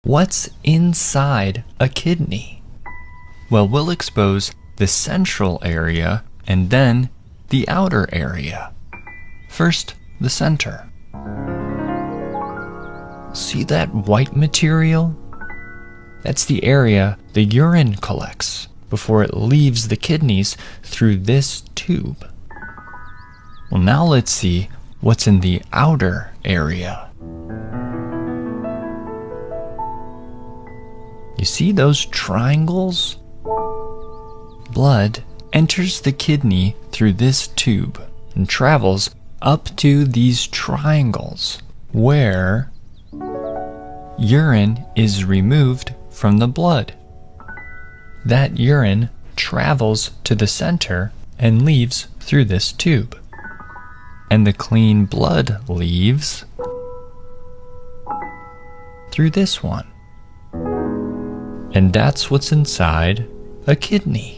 What's inside a kidney? Well, we'll expose the central area and then the outer area. First, the center. See that white material? That's the area the urine collects before it leaves the kidneys through this tube. Well, now let's see what's in the outer area. You see those triangles? Blood enters the kidney through this tube and travels up to these triangles where urine is removed from the blood. That urine travels to the center and leaves through this tube. And the clean blood leaves through this one. And that's what's inside a kidney.